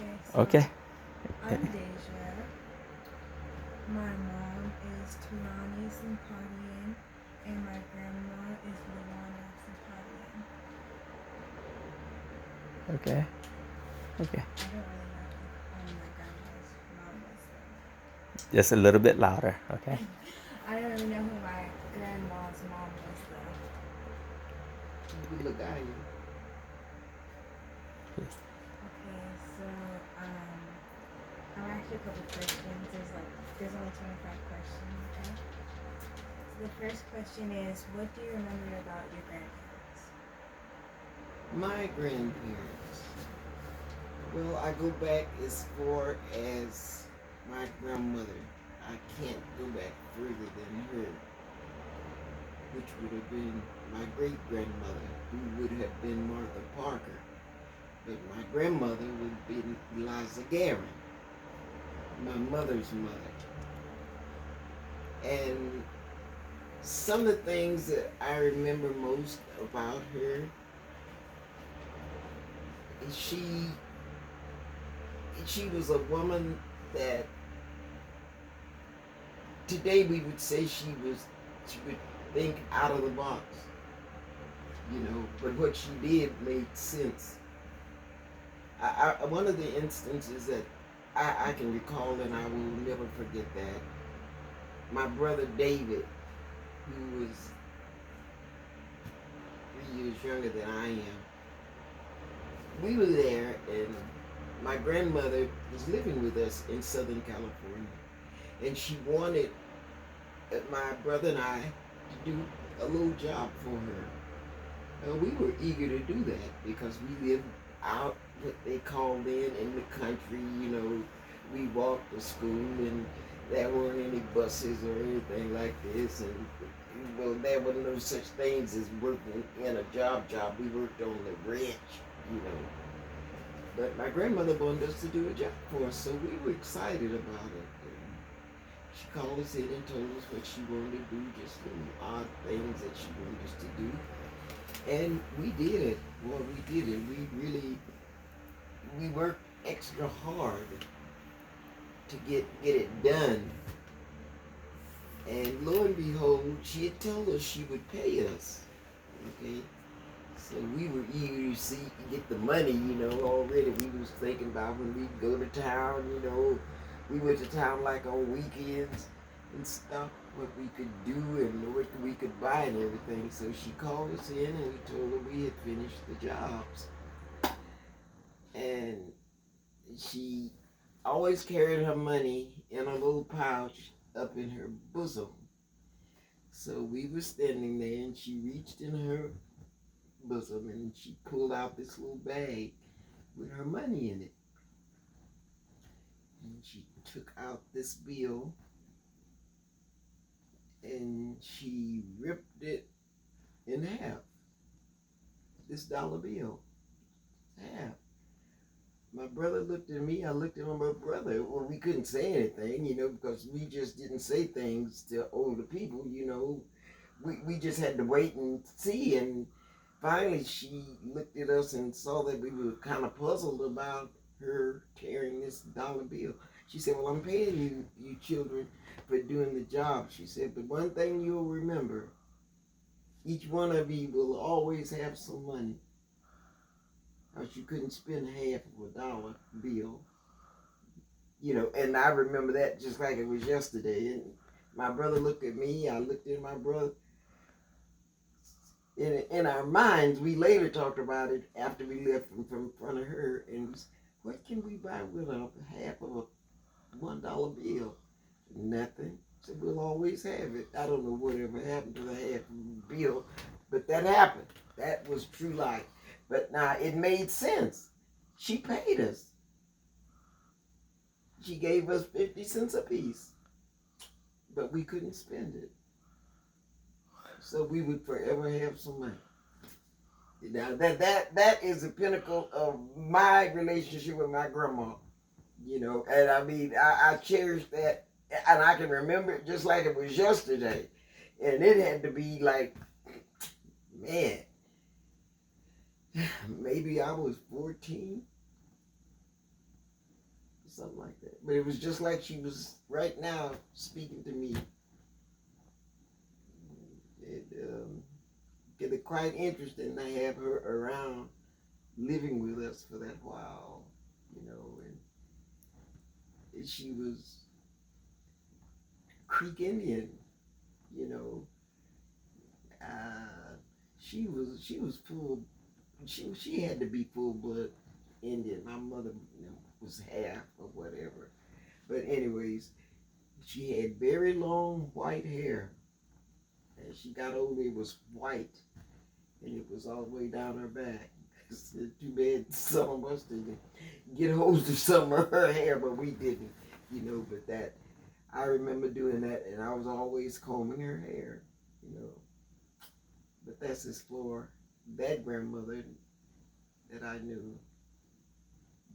Okay, so Okay. I'm Deja. My mom is Tommye Sempadian, and my grandma is Sempadian. Okay. Okay. I don't really know who my grandma's mom was Just a little bit louder. Okay. though. I don't really know who my grandma's mom was though. Yes. Okay, so I'll ask you a couple questions. There's only 25 questions. Okay. So the first question is, what do you remember about your grandparents? My grandparents. Well, I go back as far as my grandmother. I can't go back further than her, which would have been my great grandmother, who would have been Martha Parker. But my grandmother would have been Eliza Guerin, my mother's mother. And some of the things that I remember most about her is she was a woman that today we would say she would think out of the box, but what she did made sense. One of the instances that I can recall, and I will never forget that, my brother David, who was 3 years younger than I am, we were there, and my grandmother was living with us in Southern California, and she wanted my brother and I to do a little job for her. We were eager to do that because we lived out what they called in the country. We walked to school, and there weren't any buses or anything like this, and well, there were no such things as working in a job. We worked on the ranch, you know. But my grandmother wanted us to do a job for us, so we were excited about it. And she called us in and told us what she wanted to do, just little odd things that she wanted us to do. And we did it. Well, we did it. We worked extra hard to get it done. And lo and behold, she had told us she would pay us. Okay? So we were eager to get the money, already. We was thinking about when we go to town, We went to town like on weekends and stuff, what we could do and what we could buy and everything. So she called us in and we told her we had finished the jobs. And she always carried her money in a little pouch up in her bosom. So we were standing there and she reached in her bosom and she pulled out this little bag with her money in it. And she took out this bill and she ripped it in half. This dollar bill. Half. My brother looked at me, I looked at my brother. Well, we couldn't say anything, because we just didn't say things to older people, We just had to wait and see. And finally she looked at us and saw that we were kind of puzzled about her tearing this dollar bill. She said, well, I'm paying you children for doing the job. She said, but one thing you'll remember, each one of you will always have some money. Because you couldn't spend half of a dollar bill. And I remember that just like it was yesterday. And my brother looked at me, I looked at my brother. In our minds, we later talked about it after we left from front of her. And what can we buy with a half of a $1 bill? Nothing. So we'll always have it. I don't know whatever happened to the half of the bill, but that happened. That was true life. But now it made sense. She paid us. She gave us 50 cents a piece, but we couldn't spend it. So we would forever have some money. Now that is the pinnacle of my relationship with my grandma. And I mean, I cherish that, and I can remember it just like it was yesterday. And it had to be like, man, maybe I was 14. something like that. But it was just like she was right now speaking to me. It's quite interesting to have her around, living with us for that while, you know. And she was Creek Indian, you know. She was full. She had to be full blood Indian. My mother, you know, was half or whatever. But anyways, she had very long white hair. As she got older, it was white, and it was all the way down her back. It's too bad some of us didn't get hold of some of her hair, but we didn't, you know. But that, I remember doing that, and I was always combing her hair, you know. But that's as for that grandmother that I knew.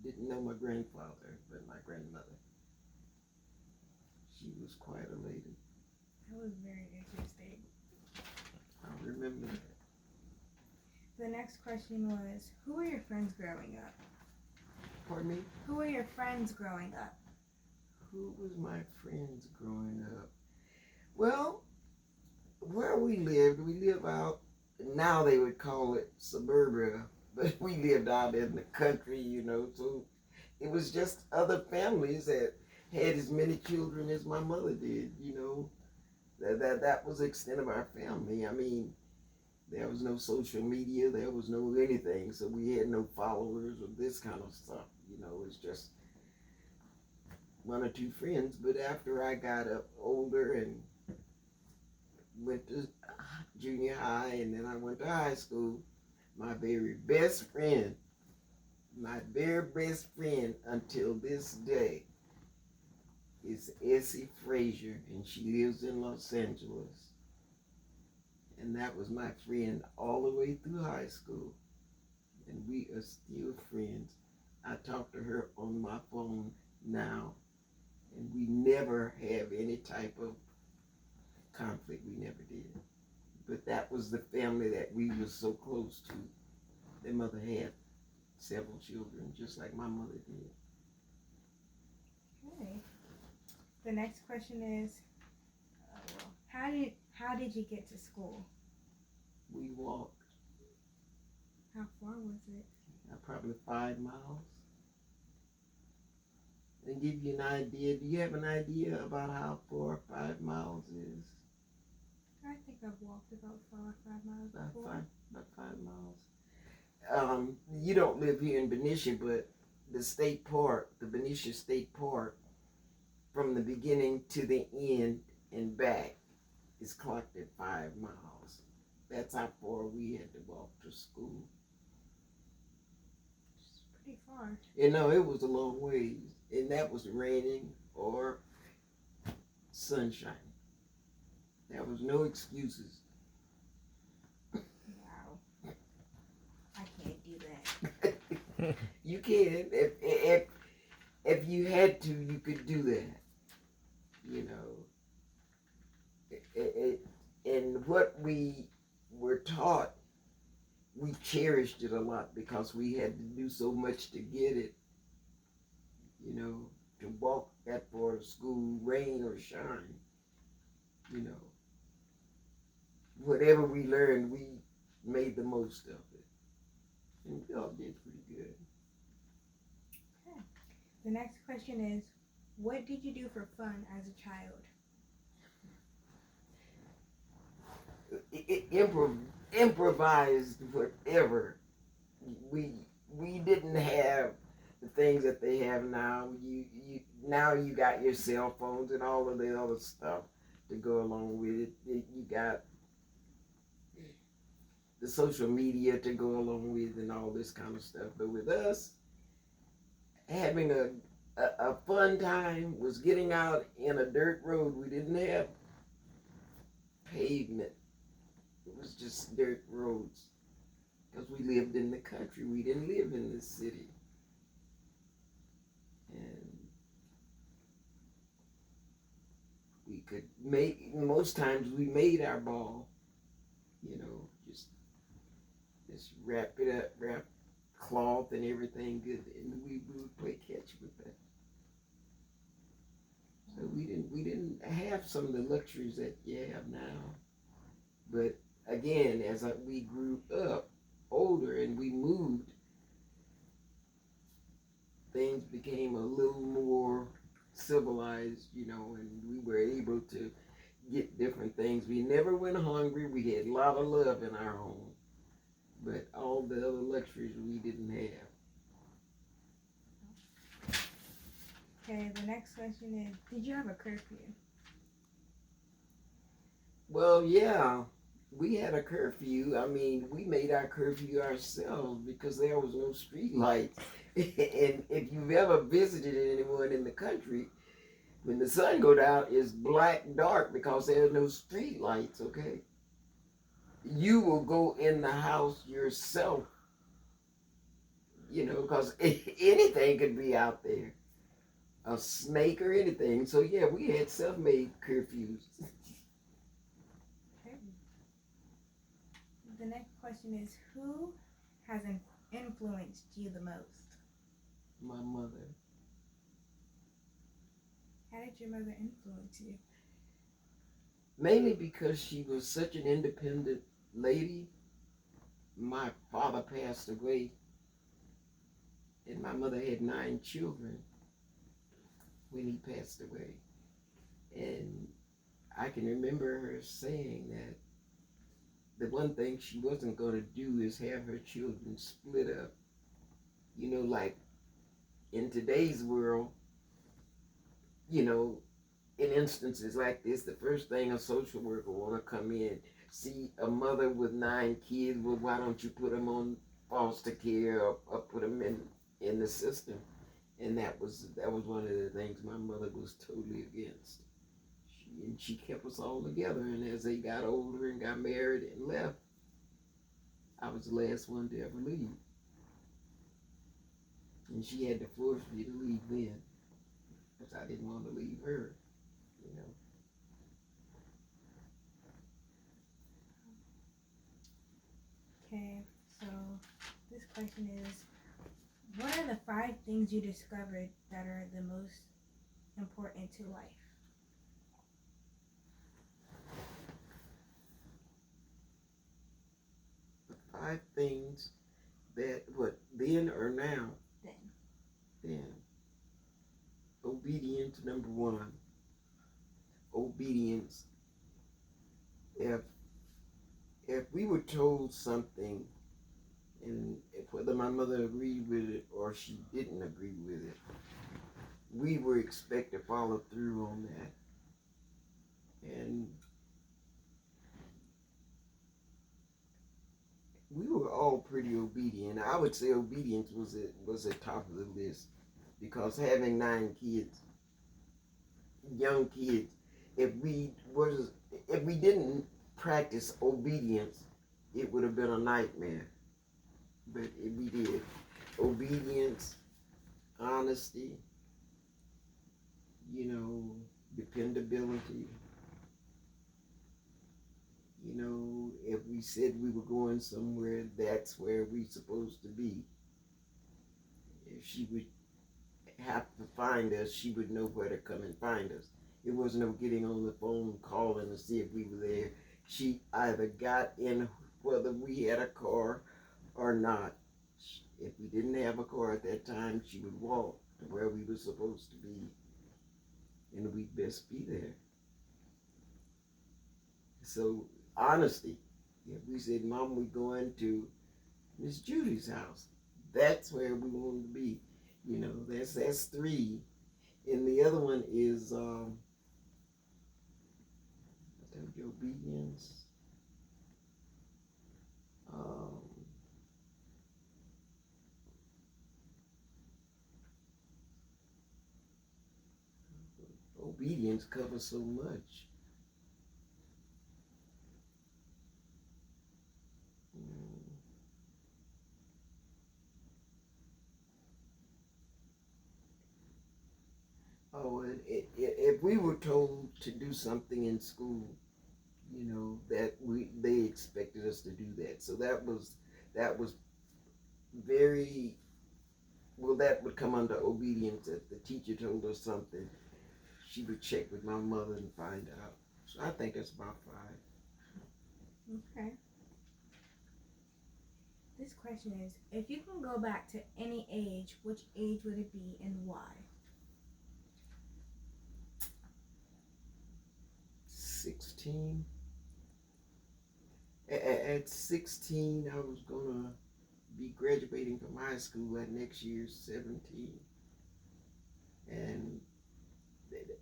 Didn't know my grandfather, but my grandmother. She was quite a lady. That was very interesting. I remember that. The next question was, who were your friends growing up? Pardon me? Who were your friends growing up? Who was my friends growing up? Well, where we live out, now they would call it suburbia, but we lived out in the country, you know, so it was just other families that had as many children as my mother did, you know. That was the extent of our family. I mean, there was no social media, there was no anything, so we had no followers or this kind of stuff, you know. It's just one or two friends. But after I got up older and went to junior high, and then I went to high school, my very best friend until this day is Essie Frazier, and she lives in Los Angeles. And that was my friend all the way through high school. And we are still friends. I talk to her on my phone now, and we never have any type of conflict. We never did. But that was the family that we were so close to. Their mother had several children, just like my mother did. Okay. The next question is, how did you get to school? We walked How far was it? probably 5 miles. And give you an idea, do you have an idea about how far 5 miles is? I think I've walked about 5 miles before. About 5 miles. You don't live here in Benicia, but the state park, the Benicia State Park, from the beginning to the end and back is clocked at 5 miles. That's how far we had to walk to school. It's pretty far. You know, it was a long ways, and that was raining or sunshine. There was no excuses. Wow. I can't do that. You can, if you had to, you could do that. You know, and what we were taught, we cherished it a lot because we had to do so much to get it. You know, to walk that far to school, rain or shine. You know, whatever we learned, we made the most of it, and we all did pretty good. Okay. The next question is, what did you do for fun as a child? Improvised whatever. We didn't have the things that they have now. Now you got your cell phones and all of the other stuff to go along with it. You got the social media to go along with and all this kind of stuff. But with us, having a fun time was getting out in a dirt road. We didn't have pavement. It was just dirt roads because we lived in the country. We didn't live in the city. And we could most times we made our ball, you know, just wrap it up, wrap cloth and everything good, and we would play catch with that. didn't have some of the luxuries that you have now. But again, we grew up older and we moved, things became a little more civilized, and we were able to get different things. We never went hungry. We had a lot of love in our home, but all the other luxuries we didn't have. Okay, the next question is, did you have a curfew? Well, yeah, we had a curfew. I mean, we made our curfew ourselves because there was no street lights. And if you've ever visited anyone in the country, when the sun go down, it's black dark because there's no street lights, okay? You will go in the house yourself, because anything could be out there. A snake or anything. So yeah, we had self-made curfews. Okay. The next question is, who has influenced you the most? My mother. How did your mother influence you? Mainly because she was such an independent lady. My father passed away, and my mother had 9 children when he passed away. And I can remember her saying that the one thing she wasn't going to do is have her children split up. Like in today's world, in instances like this, the first thing a social worker want to come in, see a mother with 9 kids, well, why don't you put them on foster care or put them in the system? And that was one of the things my mother was totally against. She kept us all together, and as they got older and got married and left, I was the last one to ever leave. And she had to force me to leave then, because I didn't want to leave her. Okay, so this question is, what are the 5 things you discovered that are the most important to life? The 5 things that, what, then or now? Then. Obedience, number 1. Obedience. If we were told something, and if whether my mother agreed with it or she didn't agree with it, we were expected to follow through on that. And we were all pretty obedient. I would say obedience was at top of the list, because having 9 kids, young kids, if we didn't practice obedience, it would have been a nightmare. But we did. Obedience, honesty, dependability. If we said we were going somewhere, that's where we're supposed to be. If she would have to find us, she would know where to come and find us. It wasn't no getting on the phone calling to see if we were there. She either got in whether we had a car or not. If we didn't have a car at that time, she would walk to where we were supposed to be, and we'd best be there. So, honesty. If we said, Mom, we're going to Miss Judy's house, that's where we wanted to be. That's 3. And the other one is, I told you, obedience. Obedience covers so much. Oh, if we were told to do something in school, that they expected us to do that. So that was very well. That would come under obedience. If the teacher told us something, she would check with my mother and find out. So I think that's about 5. Okay. This question is, if you can go back to any age, which age would it be and why? 16. At 16, I was gonna be graduating from high school at next year's 17. And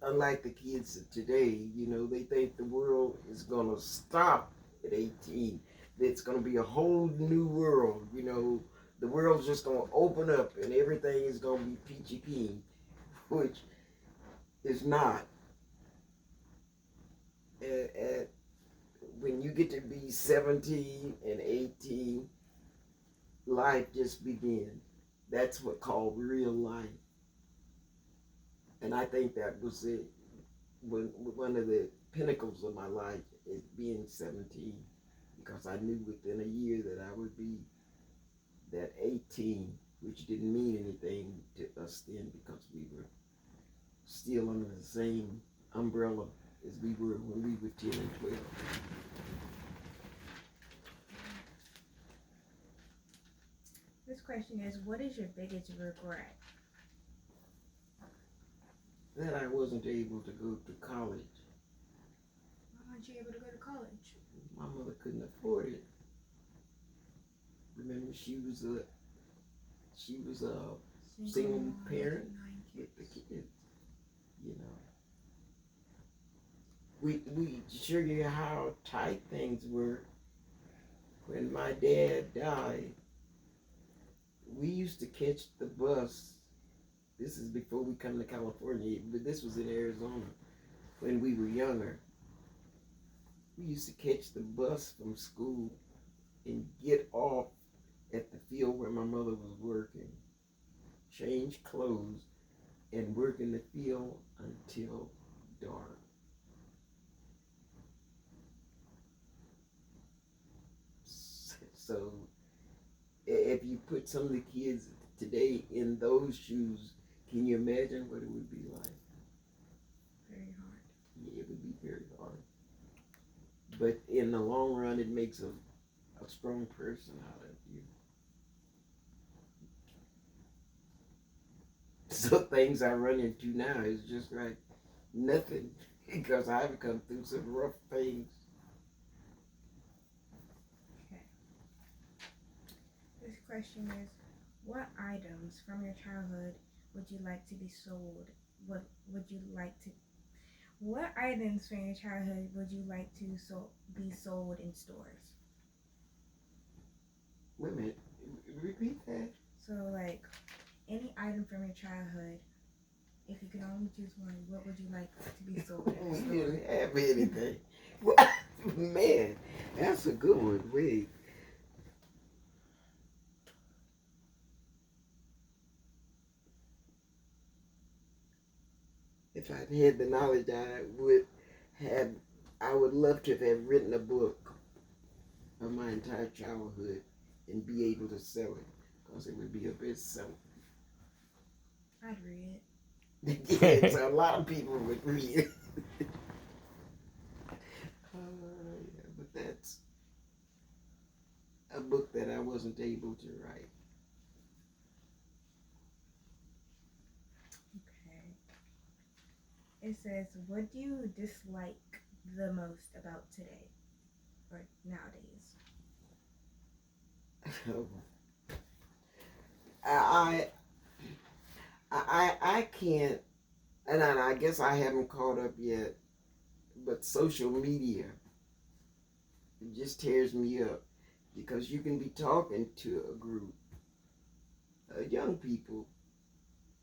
unlike the kids of today, you know, they think the world is gonna stop at 18. It's gonna be a whole new world, you know. The world's just gonna open up and everything is gonna be peachy keen, which is not. When you get to be 17 and 18, life just begins. That's what called real life. And I think that was it. One of the pinnacles of my life is being 17, because I knew within a year that I would be that 18, which didn't mean anything to us then because we were still under the same umbrella as we were when we were 10 and 12. This question is, what is your biggest regret? That I wasn't able to go to college. Why weren't you able to go to college? My mother couldn't afford it. Remember, she was a single mom, parent 9 with kids. the kids. You know, we show you how tight things were. When my dad died, we used to catch the bus. This is before we come to California, but this was in Arizona when we were younger. We used to catch the bus from school and get off at the field where my mother was working, change clothes, and work in the field until dark. So if you put some of the kids today in those shoes, can you imagine what it would be like? Very hard. Yeah, it would be very hard. But in the long run, it makes a strong person out of you. So things I run into now is just like nothing, because I've come through some rough things. Okay. This question is, what items from your childhood would you like to be sold? What items from your childhood would you like to be sold in stores? Wait a minute, repeat that. So like, any item from your childhood, if you could only choose one, what would you like to be sold in a We store? didn't have anything. Man, that's a good one. Wait. If I'd had the knowledge, I would love to have written a book of my entire childhood and be able to sell it, because it would be a bestseller. I'd read it. Yeah, so a lot of people would read it. Yeah, but that's a book that I wasn't able to write. Okay. It says, what do you dislike the most about today or nowadays? I can't, and I guess I haven't caught up yet, but social media, it just tears me up, because you can be talking to a group of young people,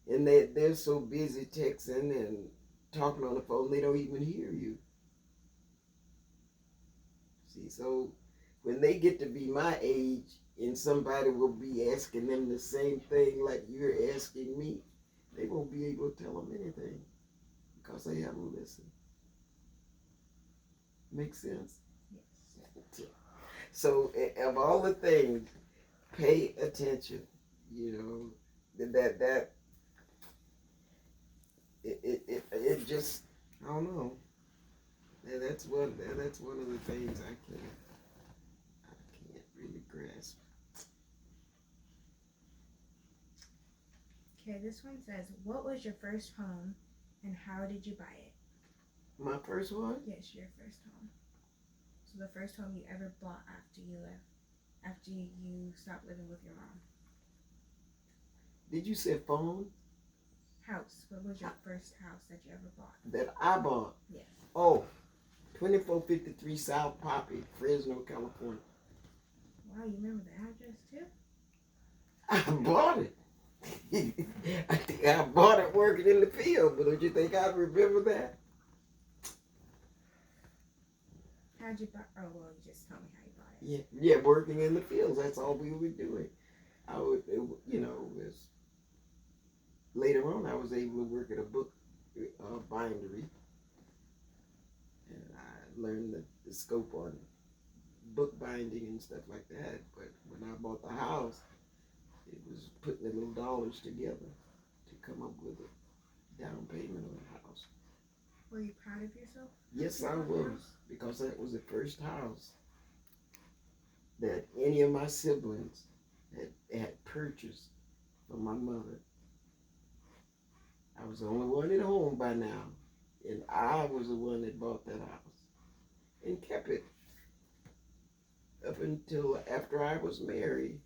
and they're so busy texting and talking on the phone, they don't even hear you. See, so when they get to be my age and somebody will be asking them the same thing like you're asking me, they won't be able to tell them anything because they haven't listened. Make sense? Yes. So of all the things, pay attention. You know, it just, I don't know. And that's one of the things I can't really grasp. Okay, this one says, what was your first home and how did you buy it? My first one? Yes, your first home. So the first home you ever bought after you stopped living with your mom. Did you say phone? House. What was your first house that you ever bought? That I bought? Yes. Oh, 2453 South Poppy, Fresno, California. Wow, you remember the address too? I bought it. I think I bought it working in the field, but don't you think I remember that? How'd you buy? Oh, well, you just told me how you bought it. Yeah, working in the fields. That's all we were doing. Later on, I was able to work at a book bindery, and I learned the scope on book binding and stuff like that. But when I bought the house, it was putting the little dollars together to come up with a down payment on the house. Were you proud of yourself? Yes, I was, because that was the first house that any of my siblings had purchased from my mother. I was the only one at home by now, and I was the one that bought that house and kept it up until after I was married.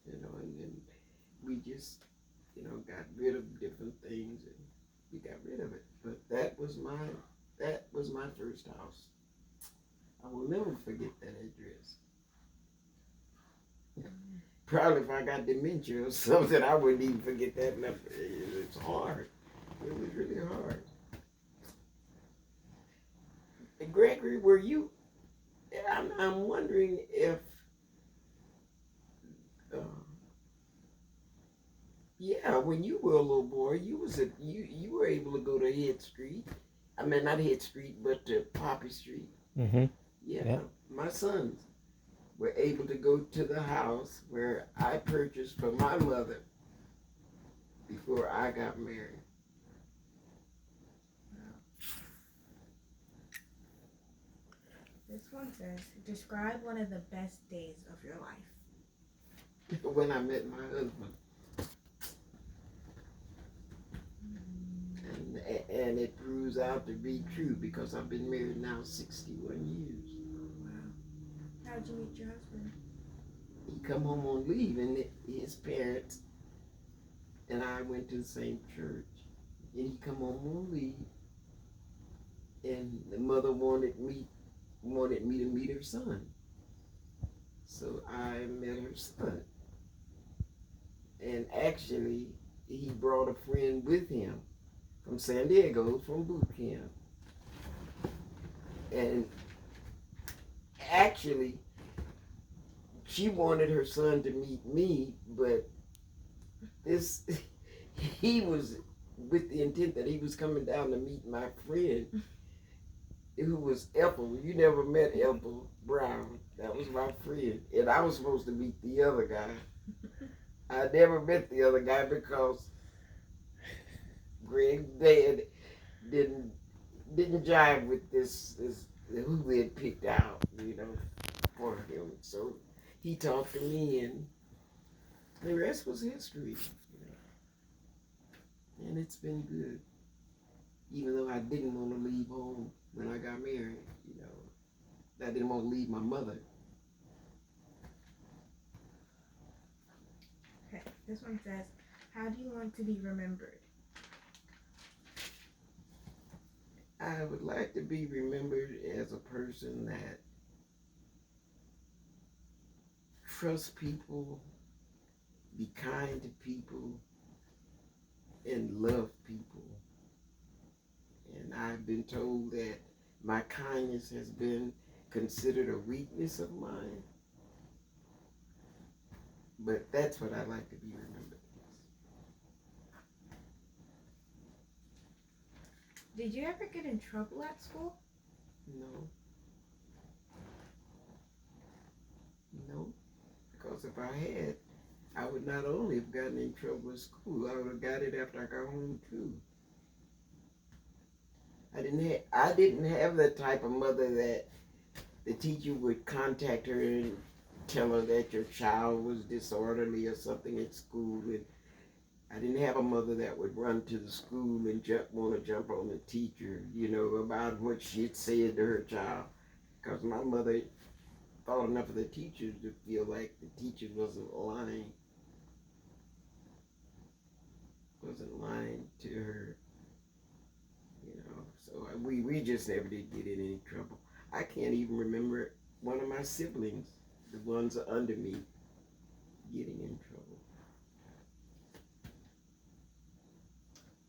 And then we just, got rid of different things, and we got rid of it. But that was my first house. I will never forget that address. Probably if I got dementia or something, I wouldn't even forget that number. It's hard. It was really hard. And Gregory, were you? I'm wondering if. When you were a little boy, you were able to go to Head Street. I mean, not Head Street, but to Poppy Street. Mm-hmm. Yeah, my sons were able to go to the house where I purchased for my mother before I got married. This one says, describe one of the best days of your life. When I met my husband. And it proves out to be true because I've been married now 61 years. Wow. How'd you meet your husband? He come home on leave, and his parents and I went to the same church. And he come home on leave, and the mother wanted me to meet her son. So I met her son. And actually, he brought a friend with him from San Diego, from boot camp. And actually, she wanted her son to meet me, but he was with the intent that he was coming down to meet my friend, who was Ethel. You never met Ethel Brown. That was my friend. And I was supposed to meet the other guy. I never met the other guy because Greg's dad didn't jive with this who they had picked out, for him. So he talked to me, and the rest was history. And it's been good. Even though I didn't want to leave home when I got married, I didn't want to leave my mother. Okay, this one says, how do you want to be remembered? I would like to be remembered as a person that trusts people, be kind to people, and love people. And I've been told that my kindness has been considered a weakness of mine. But that's what I'd like to be remembered as. Did you ever get in trouble at school? No. No. Because if I had, I would not only have gotten in trouble at school, I would have got it after I got home too. I didn't have the type of mother that the teacher would contact her and tell her that your child was disorderly or something at school. And I didn't have a mother that would run to the school and want to jump on the teacher, about what she had said to her child. Because my mother thought enough of the teachers to feel like the teacher wasn't lying to her. So we just never did get in any trouble. I can't even remember one of my siblings, the ones under me, getting in trouble.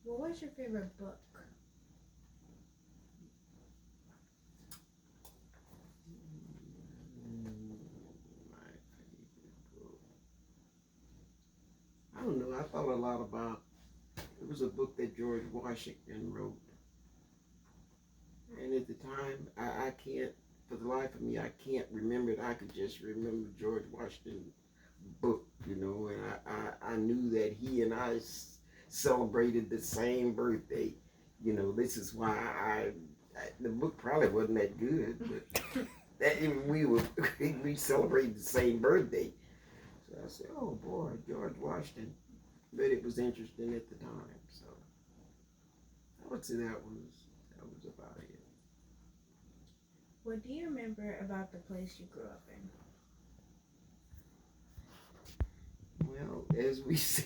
What was your favorite book? My favorite book. I don't know. I thought a lot about. It was a book that George Washington wrote. And at the time, I can't, for the life of me, I can't remember it. I could just remember George Washington's book, and I knew that he and I celebrated the same birthday. This is why the book probably wasn't that good, but we celebrated the same birthday. So I said, oh boy, George Washington. But it was interesting at the time, so I would say that was about it. What do you remember about the place you grew up in? Well, as we said.